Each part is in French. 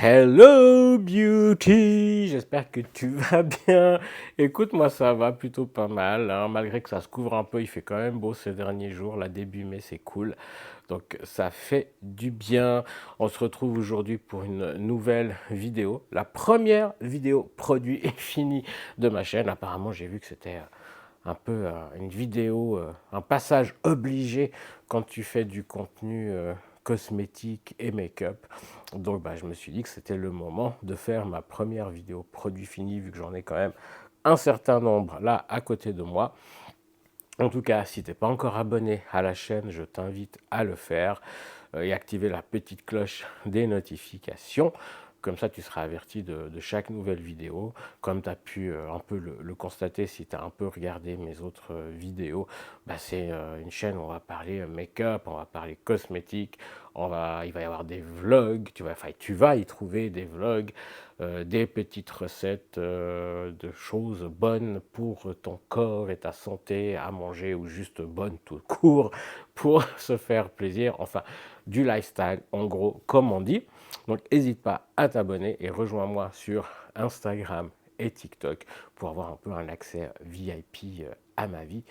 Hello Beauty, j'espère que tu vas bien. Écoute, moi ça va plutôt pas mal, hein, malgré que ça se couvre un peu, il fait quand même beau ces derniers jours, là début mai c'est cool, donc ça fait du bien. On se retrouve aujourd'hui pour une nouvelle vidéo, la première vidéo produit et finie de ma chaîne. Apparemment j'ai vu que c'était un peu une vidéo, un passage obligé quand tu fais du contenu cosmétique et make-up. Donc je me suis dit que c'était le moment de faire ma première vidéo produit fini, vu que j'en ai quand même un certain nombre là à côté de moi. En tout cas, si tu n'es pas encore abonné à la chaîne, je t'invite à le faire et activer la petite cloche des notifications. Comme ça, tu seras averti de chaque nouvelle vidéo. Comme tu as pu un peu le constater si tu as un peu regardé mes autres vidéos, c'est une chaîne où on va parler make-up, on va parler cosmétique, il va y avoir des vlogs, tu vas y trouver des vlogs, des petites recettes de choses bonnes pour ton corps et ta santé à manger ou juste bonnes tout court pour se faire plaisir. Enfin, du lifestyle, en gros, comme on dit. Donc, n'hésite pas à t'abonner et rejoins-moi sur Instagram et TikTok pour avoir un peu un accès VIP à ma vie.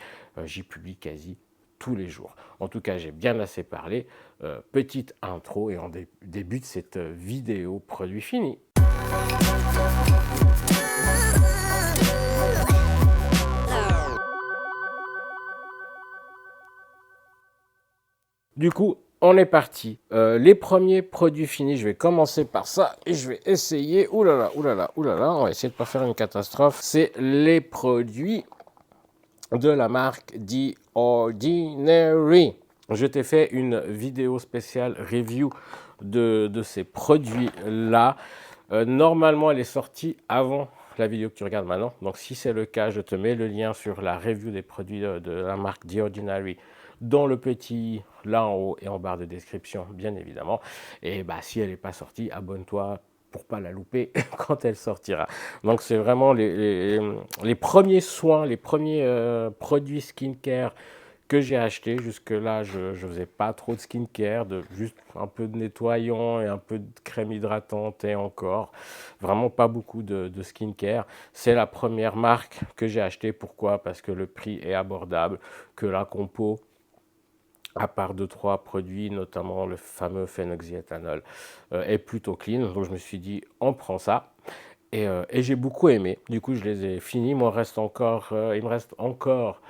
J'y publie quasi tous les jours. En tout cas, j'ai bien assez parlé. Petite intro et on débute cette vidéo produit fini. Du coup, on est parti. Les premiers produits finis, je vais commencer par ça et je vais essayer. Oulala, oulala, oulala, on va essayer de ne pas faire une catastrophe. C'est les produits de la marque The Ordinary. Je t'ai fait une vidéo spéciale review de ces produits-là. Normalement, elle est sortie avant la vidéo que tu regardes maintenant. Donc, si c'est le cas, je te mets le lien sur la review des produits de la marque The Ordinary dans le petit là en haut et en barre de description, bien évidemment. Et si elle n'est pas sortie, abonne-toi pour pas la louper quand elle sortira. Donc c'est vraiment les premiers soins, les premiers produits skincare que j'ai acheté. Jusque-là, je ne faisais pas trop de skincare, juste un peu de nettoyant et un peu de crème hydratante et encore. Vraiment pas beaucoup de skincare. C'est la première marque que j'ai achetée. Pourquoi? Parce que le prix est abordable, que la compo, à part 2-3 produits, notamment le fameux phénoxyéthanol, est plutôt clean. Donc je me suis dit, on prend ça. Et j'ai beaucoup aimé. Du coup, je les ai finis. Il me reste encore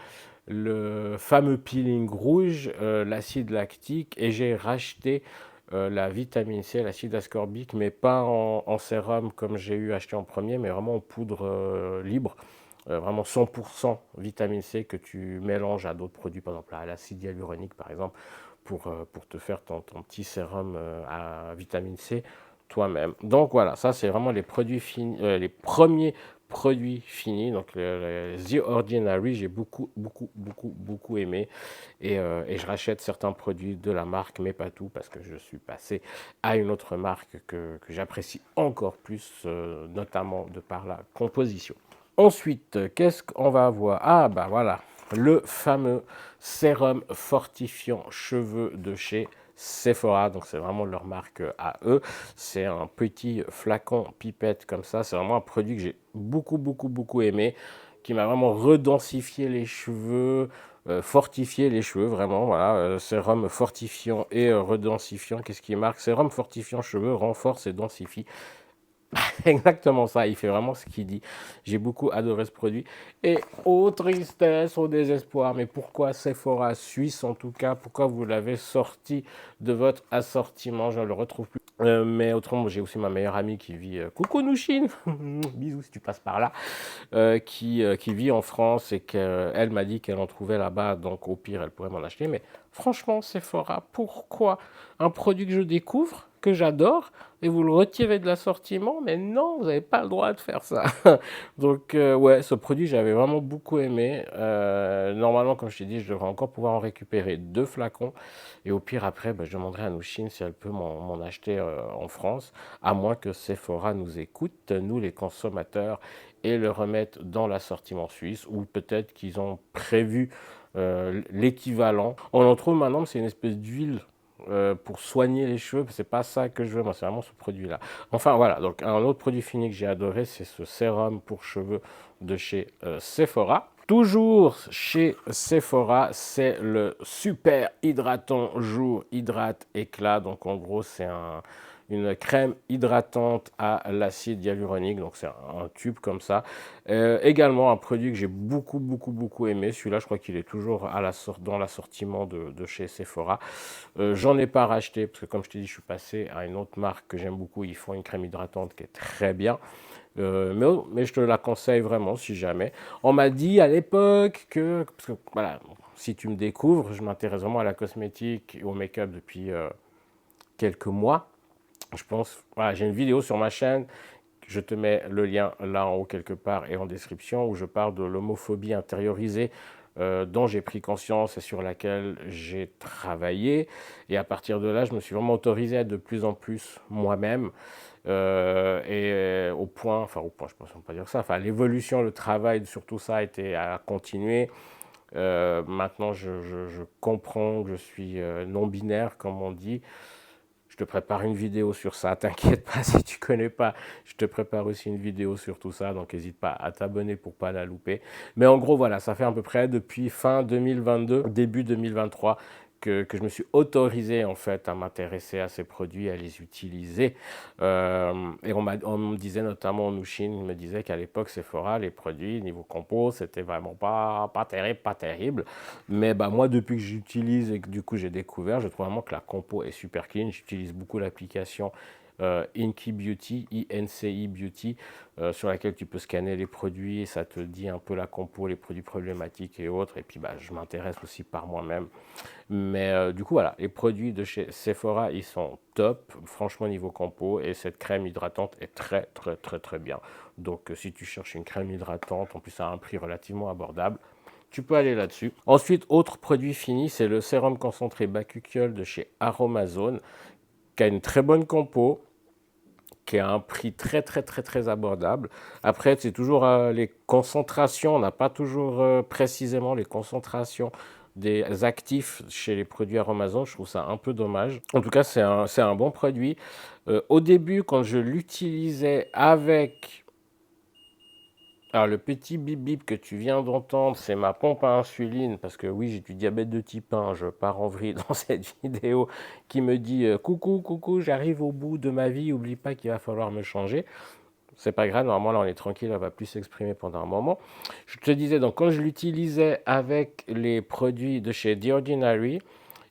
le fameux peeling rouge, l'acide lactique, et j'ai racheté la vitamine C, l'acide ascorbique, mais pas en sérum comme j'ai eu acheté en premier, mais vraiment en poudre libre. Vraiment 100% vitamine C que tu mélanges à d'autres produits, par exemple à l'acide hyaluronique par exemple, pour te faire ton petit sérum à vitamine C toi-même. Donc voilà, ça c'est vraiment les produits finis, les premiers produits finis. Donc le The Ordinary, j'ai beaucoup aimé et je rachète certains produits de la marque, mais pas tout parce que je suis passé à une autre marque que j'apprécie encore plus, notamment de par la composition. Ensuite, qu'est-ce qu'on va avoir? Ah voilà, le fameux sérum fortifiant cheveux de chez Sephora, donc c'est vraiment leur marque à eux. C'est un petit flacon pipette comme ça. C'est vraiment un produit que j'ai beaucoup aimé, qui m'a vraiment redensifié les cheveux, fortifié les cheveux, vraiment. Voilà, sérum fortifiant et redensifiant. Qu'est-ce qui marque? Sérum fortifiant cheveux renforce et densifie. Exactement ça, il fait vraiment ce qu'il dit. J'ai beaucoup adoré ce produit. Et aux tristesse, au désespoir, mais pourquoi Sephora Suisse en tout cas, pourquoi vous l'avez sorti de votre assortiment? Je ne le retrouve plus. Mais autrement, j'ai aussi ma meilleure amie qui vit, coucou Nouchine, bisous si tu passes par là, qui vit en France et qu'elle m'a dit qu'elle en trouvait là-bas, donc au pire elle pourrait m'en acheter. Mais franchement, Sephora, pourquoi un produit que je découvre, que j'adore, et vous le retirez de l'assortiment? Mais non, vous n'avez pas le droit de faire ça. Donc ouais, ce produit j'avais vraiment beaucoup aimé. Normalement, comme je t'ai dit, je devrais encore pouvoir en récupérer 2 flacons. Et au pire, après, je demanderai à Nouchine si elle peut m'en acheter en France, à moins que Sephora nous écoute, nous les consommateurs, et le remettre dans l'assortiment suisse, ou peut-être qu'ils ont prévu l'équivalent. On en trouve maintenant, c'est une espèce d'huile pour soigner les cheveux, c'est pas ça que je veux, moi c'est vraiment ce produit-là. Enfin voilà, donc un autre produit fini que j'ai adoré, c'est ce sérum pour cheveux de chez Sephora. Toujours chez Sephora, c'est le Super Hydratant Jour Hydrate Éclat. Donc en gros, c'est une crème hydratante à l'acide hyaluronique. Donc c'est un tube comme ça. Également un produit que j'ai beaucoup aimé. Celui-là, je crois qu'il est toujours dans l'assortiment de chez Sephora. J'en ai pas racheté parce que comme je t'ai dit, je suis passé à une autre marque que j'aime beaucoup. Ils font une crème hydratante qui est très bien. Mais je te la conseille vraiment si jamais. On m'a dit à l'époque que, parce que voilà, si tu me découvres, je m'intéresse vraiment à la cosmétique et au make-up depuis quelques mois. Je pense, voilà, j'ai une vidéo sur ma chaîne, je te mets le lien là en haut quelque part et en description où je parle de l'homophobie intériorisée dont j'ai pris conscience et sur laquelle j'ai travaillé. Et à partir de là, je me suis vraiment autorisé à être de plus en plus moi-même. Et au point, je ne peux pas dire ça, enfin, l'évolution, le travail sur tout ça a été à continuer. Maintenant, je comprends que je suis non-binaire, comme on dit. Je te prépare une vidéo sur ça, t'inquiète pas si tu connais pas, je te prépare aussi une vidéo sur tout ça, donc n'hésite pas à t'abonner pour pas la louper. Mais en gros, voilà, ça fait à peu près depuis fin 2022, début 2023 que je me suis autorisé en fait à m'intéresser à ces produits, à les utiliser. Et on me disait notamment, Nouchine me disait qu'à l'époque Sephora, les produits niveau compo, c'était vraiment pas terrible, pas terrible. Mais bah, moi, depuis que j'utilise et que du coup j'ai découvert, je trouve vraiment que la compo est super clean. J'utilise beaucoup l'application Inky Beauty, INCI Beauty, sur laquelle tu peux scanner les produits et ça te dit un peu la compo, les produits problématiques et autres. Et puis bah, je m'intéresse aussi par moi-même. Mais du coup, voilà, les produits de chez Sephora, ils sont top, franchement, niveau compo. Et cette crème hydratante est très bien. Donc, si tu cherches une crème hydratante, en plus à un prix relativement abordable, tu peux aller là-dessus. Ensuite, autre produit fini, c'est le sérum concentré Bakuchiol de chez Aromazone, qui a une très bonne compo, qui a un prix très abordable. Après, c'est toujours les concentrations, on n'a pas toujours précisément les concentrations des actifs chez les produits Aromazone, je trouve ça un peu dommage. En tout cas, c'est un bon produit. Au début, quand je l'utilisais avec alors, le petit bip bip que tu viens d'entendre, c'est ma pompe à insuline, parce que oui, j'ai du diabète de type 1, je pars en vrille dans cette vidéo, qui me dit coucou, j'arrive au bout de ma vie, oublie pas qu'il va falloir me changer. C'est pas grave, normalement là on est tranquille, elle va plus s'exprimer pendant un moment. Je te disais, donc quand je l'utilisais avec les produits de chez The Ordinary,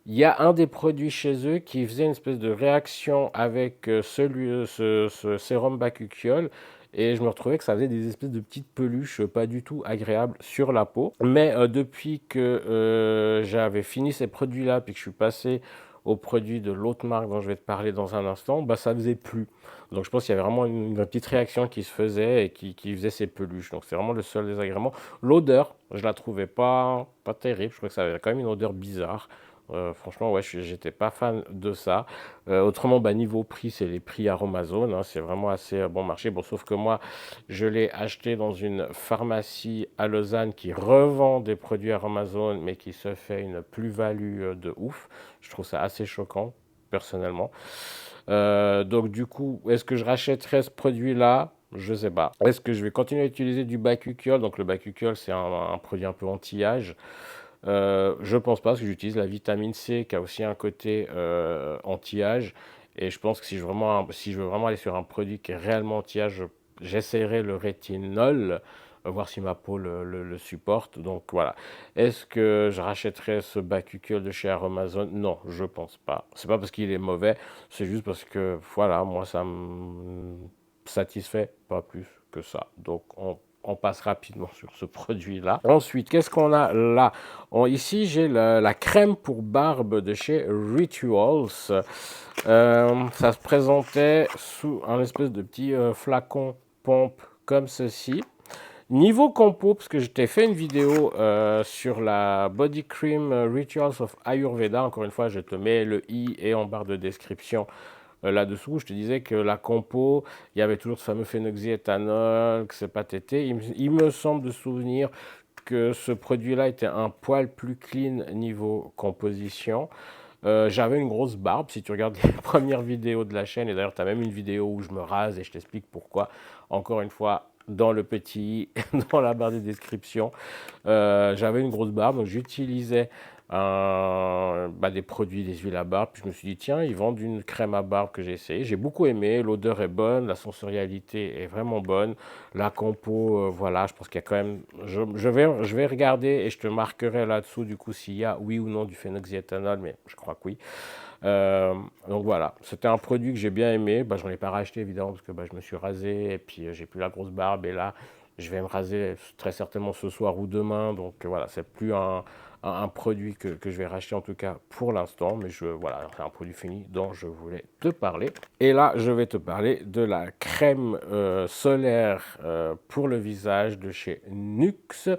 il y a un des produits chez eux qui faisait une espèce de réaction avec ce sérum bakuchiol et je me retrouvais que ça faisait des espèces de petites peluches pas du tout agréables sur la peau. Mais depuis que j'avais fini ces produits-là puis que je suis passé aux produits de l'autre marque dont je vais te parler dans un instant, bah ça faisait plus. Donc je pense qu'il y avait vraiment une petite réaction qui se faisait et qui faisait ces peluches. Donc c'est vraiment le seul désagrément. L'odeur, je la trouvais pas terrible. Je trouvais que ça avait quand même une odeur bizarre. Franchement, ouais, j'étais pas fan de ça. Autrement, bah, niveau prix, c'est les prix Aromazone, hein, c'est vraiment assez bon marché. Bon, sauf que moi, je l'ai acheté dans une pharmacie à Lausanne qui revend des produits Aromazone, mais qui se fait une plus-value de ouf. Je trouve ça assez choquant, personnellement. Donc, du coup, est-ce que je rachèterai ce produit-là? Je sais pas. Est-ce que je vais continuer à utiliser du Bakuchiol? Donc, le Bakuchiol, c'est un produit un peu anti-âge. Je pense pas, parce que j'utilise la vitamine C qui a aussi un côté anti-âge. Et je pense que si je veux vraiment aller sur un produit qui est réellement anti-âge, j'essaierai le rétinol, voir si ma peau le supporte. Donc voilà. Est-ce que je rachèterai ce Bakuchiol de chez Aromazone? Non, je pense pas. C'est pas parce qu'il est mauvais, c'est juste parce que voilà, moi ça me satisfait pas plus que ça. Donc on passe rapidement sur ce produit-là. Ensuite, qu'est-ce qu'on a là? Ici, j'ai la crème pour barbe de chez Rituals. Ça se présentait sous un espèce de petit flacon pompe comme ceci. Niveau compo, parce que je t'ai fait une vidéo sur la Body Cream Rituals of Ayurveda. Encore une fois, je te mets le i et en barre de description là-dessous, je te disais que la compo, il y avait toujours ce fameux phénoxyéthanol, que c'est pas tété. Il me semble de souvenir que ce produit-là était un poil plus clean niveau composition. J'avais une grosse barbe, si tu regardes les premières vidéos de la chaîne, et d'ailleurs tu as même une vidéo où je me rase et je t'explique pourquoi, encore une fois, dans le petit, dans la barre de description. J'avais une grosse barbe, donc j'utilisais des produits, des huiles à barbe. Puis je me suis dit, tiens, ils vendent une crème à barbe que j'ai essayé. J'ai beaucoup aimé, l'odeur est bonne, la sensorialité est vraiment bonne. La compo, voilà, je pense qu'il y a quand même. Je vais regarder et je te marquerai là-dessous, du coup, s'il y a oui ou non du phénoxyéthanol, mais je crois que oui. Donc voilà, c'était un produit que j'ai bien aimé. Bah, j'en ai pas racheté évidemment parce que je me suis rasé et puis j'ai plus la grosse barbe. Et là, je vais me raser très certainement ce soir ou demain. Donc voilà, c'est plus un produit que je vais racheter en tout cas pour l'instant. Mais voilà, c'est un produit fini dont je voulais te parler. Et là, je vais te parler de la crème solaire pour le visage de chez Nuxe.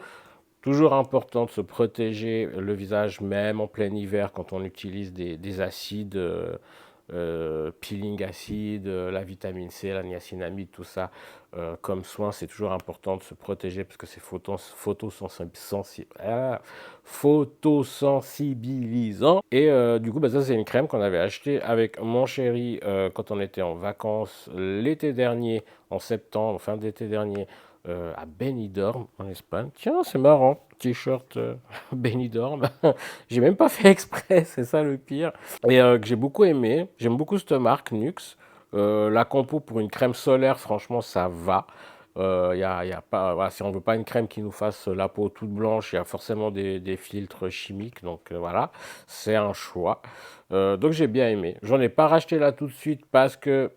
Toujours important de se protéger le visage, même en plein hiver, quand on utilise des acides, peeling acide, la vitamine C, la niacinamide, tout ça, comme soin, c'est toujours important de se protéger parce que c'est photosensibilisant. Et du coup, ça, c'est une crème qu'on avait achetée avec mon chéri quand on était en vacances l'été dernier, en septembre, fin d'été dernier à Benidorm en Espagne. Tiens, c'est marrant, t-shirt Benidorm. J'ai même pas fait exprès, c'est ça le pire. Et que j'ai beaucoup aimé. J'aime beaucoup cette marque Nuxe. La compo pour une crème solaire, franchement, ça va. Y a pas, voilà, si on veut pas une crème qui nous fasse la peau toute blanche, il y a forcément des filtres chimiques. Donc voilà, c'est un choix. Donc j'ai bien aimé. J'en ai pas racheté là tout de suite parce que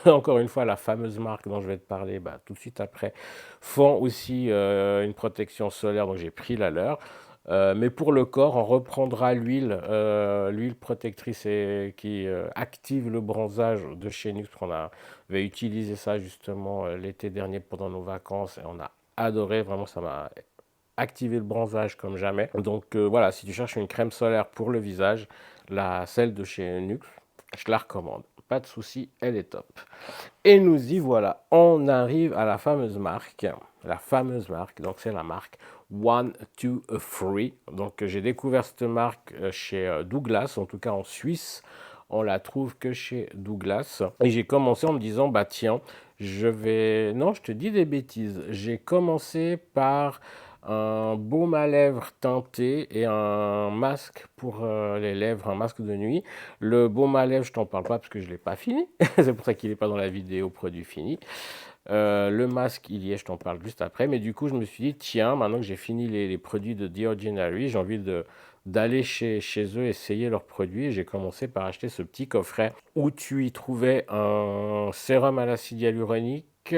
encore une fois, la fameuse marque dont je vais te parler, tout de suite après, font aussi une protection solaire, donc j'ai pris la leur. Mais pour le corps, on reprendra l'huile protectrice qui active le bronzage de chez Nux. On avait utilisé ça justement l'été dernier pendant nos vacances et on a adoré. Vraiment, ça m'a activé le bronzage comme jamais. Donc voilà, si tu cherches une crème solaire pour le visage, celle de chez Nux, je la recommande. Pas de souci, elle est top. Et nous y voilà. On arrive à la fameuse marque. La fameuse marque, donc c'est la marque One, Two, Three. Donc j'ai découvert cette marque chez Douglas, en tout cas en Suisse. On la trouve que chez Douglas. Et j'ai commencé en me disant, tiens, je vais... Non, je te dis des bêtises. J'ai commencé par un baume à lèvres teinté et un masque pour les lèvres, un masque de nuit. Le baume à lèvres, je t'en parle pas parce que je ne l'ai pas fini. C'est pour ça qu'il n'est pas dans la vidéo produit fini. Le masque, il y est, je t'en parle juste après. Mais du coup, je me suis dit, tiens, maintenant que j'ai fini les produits de The Ordinary, j'ai envie d'aller chez eux essayer leurs produits. J'ai commencé par acheter ce petit coffret où tu y trouvais un sérum à l'acide hyaluronique,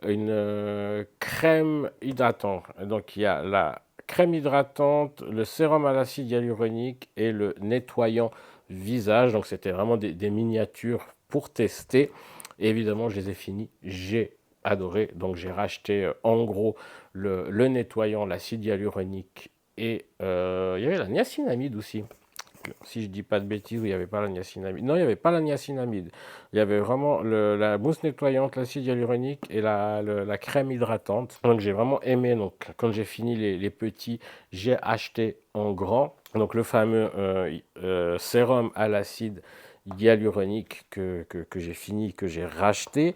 une crème hydratante. Donc il y a la crème hydratante, le sérum à l'acide hyaluronique et le nettoyant visage. Donc c'était vraiment des miniatures pour tester. Et évidemment, je les ai finis. J'ai adoré. Donc j'ai racheté en gros le nettoyant, l'acide hyaluronique et il y avait la niacinamide aussi. Si je dis pas de bêtises, il n'y avait pas la niacinamide. Non, il n'y avait pas la niacinamide. Il y avait vraiment la mousse nettoyante, l'acide hyaluronique et la crème hydratante. Donc j'ai vraiment aimé. Donc quand j'ai fini les petits, j'ai acheté en grand. Donc le fameux sérum à l'acide hyaluronique que j'ai fini, que j'ai racheté.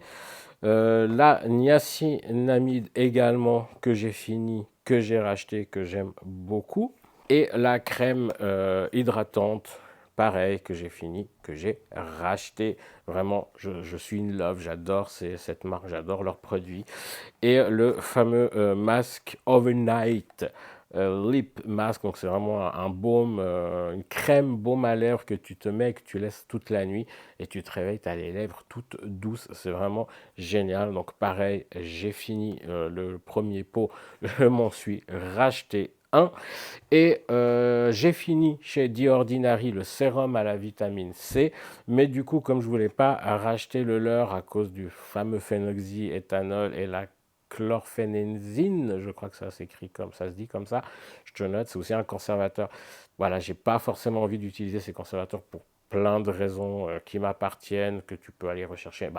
La niacinamide également que j'ai fini, que j'ai racheté, que j'aime beaucoup. Et la crème hydratante, pareil, que j'ai fini, que j'ai racheté. Vraiment, je suis in love, j'adore cette marque, j'adore leurs produits. Et le fameux masque Overnight Lip Mask, donc c'est vraiment un baume, une crème baume à lèvres que tu te mets, que tu laisses toute la nuit et tu te réveilles, tu as les lèvres toutes douces, c'est vraiment génial. Donc pareil, j'ai fini le premier pot, je m'en suis racheté un. Et j'ai fini chez The Ordinary le sérum à la vitamine C, mais du coup, comme je voulais pas racheter le leur à cause du fameux phénoxyéthanol et la chlorphénenzine, je crois que ça s'écrit comme ça, se dit comme ça, je te note, c'est aussi un conservateur. Voilà, j'ai pas forcément envie d'utiliser ces conservateurs pour plein de raisons qui m'appartiennent, que tu peux aller rechercher.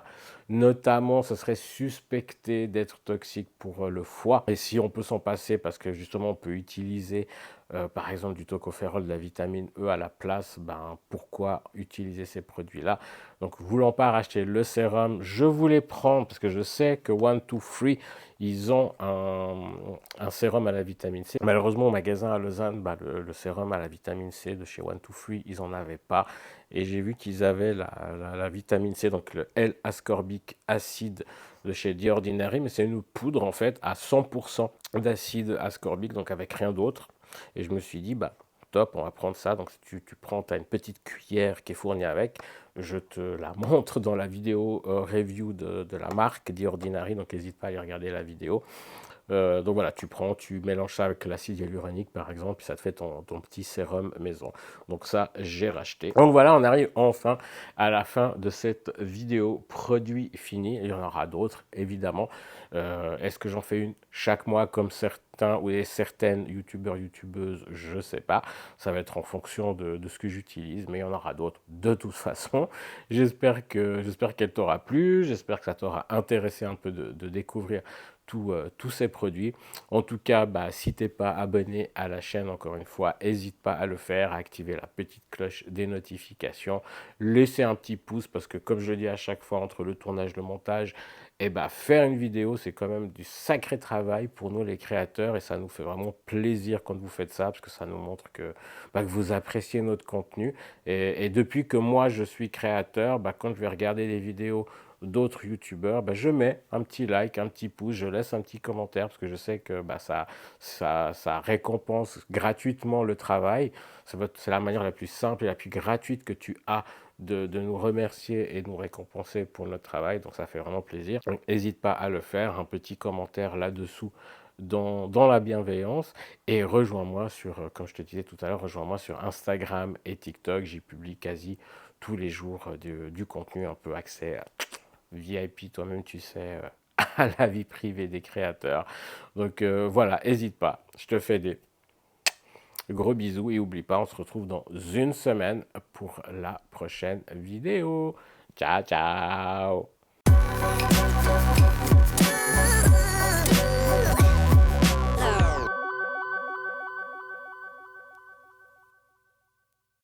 Notamment, ce serait suspecté d'être toxique pour le foie. Et si on peut s'en passer, parce que justement, on peut utiliser par exemple du tocopherol, de la vitamine E à la place, ben, pourquoi utiliser ces produits-là? Donc, voulant pas racheter le sérum, je voulais prendre, parce que je sais que 1, 2, 3, ils ont un sérum à la vitamine C. Malheureusement, au magasin à Lausanne, bah, le sérum à la vitamine C de chez 1, 2, 3, ils n'en avaient pas. Et j'ai vu qu'ils avaient la vitamine C, donc le L-ascorbic acide de chez The Ordinary, mais c'est une poudre en fait à 100% d'acide ascorbique, donc avec rien d'autre. Et je me suis dit, bah top, on va prendre ça. Donc tu prends, tu as une petite cuillère qui est fournie avec. Je te la montre dans la vidéo review de la marque The Ordinary, donc n'hésite pas à aller regarder la vidéo. Donc voilà, tu prends, tu mélanges ça avec l'acide hyaluronique par exemple, puis ça te fait ton petit sérum maison. Donc ça, j'ai racheté. Donc voilà, on arrive enfin à la fin de cette vidéo produit fini. Il y en aura d'autres, évidemment. Est-ce que j'en fais une chaque mois comme certains ou certaines youtubeurs, youtubeuses? Je sais pas. Ça va être en fonction de ce que j'utilise, mais il y en aura d'autres de toute façon. J'espère qu'elle t'aura plu. J'espère que ça t'aura intéressé un peu de découvrir tous ces produits. En tout cas, bah, si tu n'es pas abonné à la chaîne, encore une fois, n'hésite pas à le faire, à activer la petite cloche des notifications, laisser un petit pouce, parce que comme je le dis à chaque fois, entre le tournage et le montage, et bah, faire une vidéo, c'est quand même du sacré travail pour nous les créateurs, et ça nous fait vraiment plaisir quand vous faites ça, parce que ça nous montre que vous appréciez notre contenu. Et depuis que moi, je suis créateur, bah, quand je vais regarder des vidéos d'autres youtubeurs, bah, je mets un petit like, un petit pouce, je laisse un petit commentaire parce que je sais que bah, ça récompense gratuitement le travail. C'est la manière la plus simple et la plus gratuite que tu as de nous remercier et de nous récompenser pour notre travail. Donc ça fait vraiment plaisir. Donc n'hésite pas à le faire, un petit commentaire là-dessous dans la bienveillance, et rejoins-moi sur, comme je te disais tout à l'heure, rejoins-moi sur Instagram et TikTok. J'y publie quasi tous les jours du contenu, un peu accès VIP, toi-même tu sais, à la vie privée des créateurs. Donc voilà, n'hésite pas. Je te fais des gros bisous et oublie pas, on se retrouve dans une semaine pour la prochaine vidéo. Ciao, ciao!